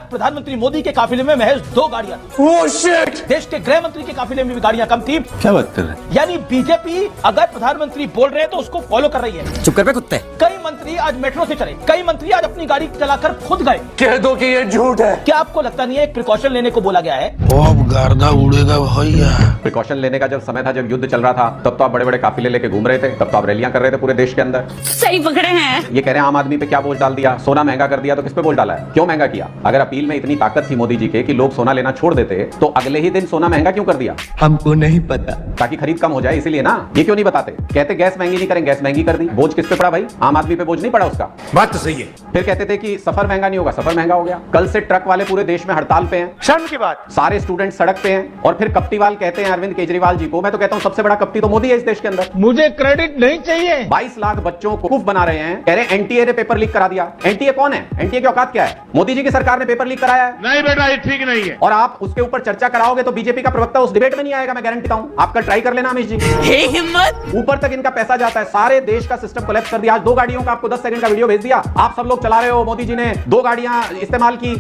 प्रधानमंत्री मोदी के काफिले में महज 2 गाड़ियां थी। देश के गृह मंत्री के काफिले में भी गाड़ियां कम थी। क्या बात कर रहे हैं? यानी बीजेपी अगर प्रधानमंत्री बोल रहे हैं तो उसको फॉलो कर रही है। चुप कर बे कुत्ते। कई मंत्री आज मेट्रो से चले, कई मंत्री आज अपनी गाड़ी चलाकर खुद गए। कह दो कि ये झूठ है। क्या आपको लगता नहीं है एक प्रिकॉशन लेने को बोला गया है? अब गर्दा उड़ेगा भैया। प्रिकॉशन लेने का जब समय था, जब युद्ध चल रहा था, तब तो आप बड़े बड़े काफिले लेके घूम रहे थे, तब तो आप रैलियां कर रहे थे पूरे देश के अंदर। सही पकड़े हैं। ये कह रहे हैं आम आदमी पे क्या बोझ डाल दिया, सोना महंगा कर दिया, तो किस पे बोझ डाला है, क्यों महंगा किया? अगर अपील में इतनी ताकत थी मोदी जी के कि लोग सोना लेना छोड़ देते, तो अगले ही दिन सोना महंगा क्यों कर दिया? हमको नहीं पता। ताकि खरीद कम हो जाए, इसीलिए ना। ये क्यों नहीं बताते? कहते गैस महंगी नहीं करेंगे, गैस महंगी कर दी। बोझ किस पे पड़ा भाई? आम आदमी पे बोझ नहीं पड़ा उसका। बात तो सही है। फिर कहते थे कि सफर महंगा नहीं होगा, सफर महंगा हो गया। कल से ट्रक वाले पूरे देश में हड़ताल पे हैं। शर्म की बात। सारे स्टूडेंट सड़क पे हैं। और फिर कप्टीवाल कहते हैं अरविंद केजरीवाल जी को, मैं तो कहता हूं सबसे बड़ा कप्टी तो मोदी है इस देश के अंदर। मुझे क्रेडिट नहीं चाहिए। 22 लाख बच्चों को कुफ बना रहे हैं। कह रहे हैं एनटीए ने पेपर लीक करा दिया। एनटीए कौन है? एनटीए की औकात क्या है? मोदी जी की सरकार ने पेपर लीक कराया है। नहीं बेटा, ये ठीक नहीं है। और आप उसके ऊपर चर्चा कराओगे तो बीजेपी का प्रवक्ता उस डिबेट में नहीं आएगा, मैं गारंटी देता हूं। आप कल ट्राई कर लेना अमित जी। हिम्मत। ऊपर तक इनका पैसा जाता है, सारे देश का सिस्टम कोलैप्स कर दिया। आज 2 गाड़ियों का आपको 10 सेकंड का वीडियो भेज दिया, आप सब लोग चला रहे हो, मोदी जी ने 2 गाड़ियां इस्तेमाल की।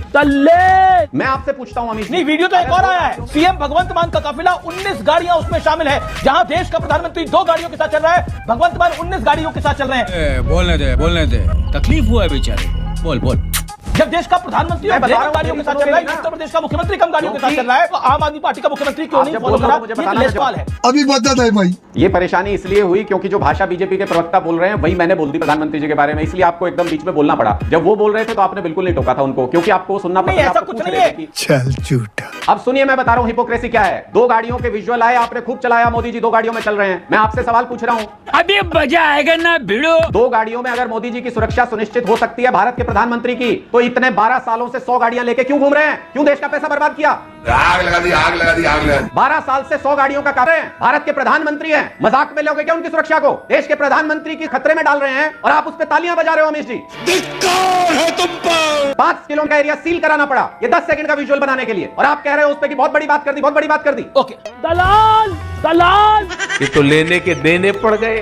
मैं आपसे पूछता हूं अमित जी, नहीं, वीडियो तो एक और आया है। सीएम भगवंत मान का काफिला 19 गाड़ियां उसमें शामिल है। जहां देश का प्रधानमंत्री 2 गाड़ियों के साथ चल रहा है, भगवंत मान 19 गाड़ियों के साथ चल रहे हैं। बोलने दे। तकलीफ हुआ है बेचारे। बोल। जब देश का प्रधानमंत्री मैं बता रहा हूं, गाड़ियों के साथ चल रहा है, उत्तर प्रदेश का मुख्यमंत्री कम गाड़ियों के साथ चल रहा है, तो आम आदमी पार्टी का मुख्यमंत्री क्यों आप नहीं जब फॉलो बोल रहे करा? हो, मुझे ये बताना तो है सवाल है। अभी बता दे भाई। ये परेशानी इसलिए हुई क्योंकि जो भाषा बीजेपी के प्रवक्ता बोल रहे हैं वही मैंने बोल दी प्रधानमंत्री जी के बारे में, इसलिए आपको एकदम बीच में बोलना पड़ा। जब वो बोल रहे थे तो आपने बिल्कुल नहीं टोका था उनको, क्योंकि आपको सुनना नहीं, पड़ता ऐसा था। कुछ नहीं है। चल झूठा। अब सुनिए, मैं बता रहा हूं हिपोक्रेसी क्या है। 2 गाड़ियों के विजुअल आए, आपने खूब चलाया, मोदी जी 2 गाड़ियों में चल रहे हैं। मैं आपसे सवाल पूछ रहा हूं, अभी मजा आएगा ना भिड़ो। 2 गाड़ियों में अगर मोदी जी की सुरक्षा सुनिश्चित हो सकती है भारत के प्रधानमंत्री की, तो इतने 12 सालों से 100 गाड़ियां लेके क्यों घूम रहे हैं? क्यों देश का पैसा बर्बाद किया? आग लगा दी, आग लगा दी, आग लगा दी। 12 साल से 100 गाड़ियों का कर रहे हैं। भारत के प्रधानमंत्री हैं, मजाक में लोगे क्या उनकी सुरक्षा को? देश के प्रधानमंत्री की खतरे में डाल रहे हैं और आप उस पर तालियां बजा रहे हो अमित जी। है तुम पर। 5 किलोमीटर का एरिया सील कराना पड़ा ये 10 सेकंड का विजुअल बनाने के लिए, और आप कह रहे हो उस पर कि बहुत बड़ी बात कर दी, बहुत बड़ी बात कर दी। ओके, दलाल ये तो लेने के देने पड़ गए।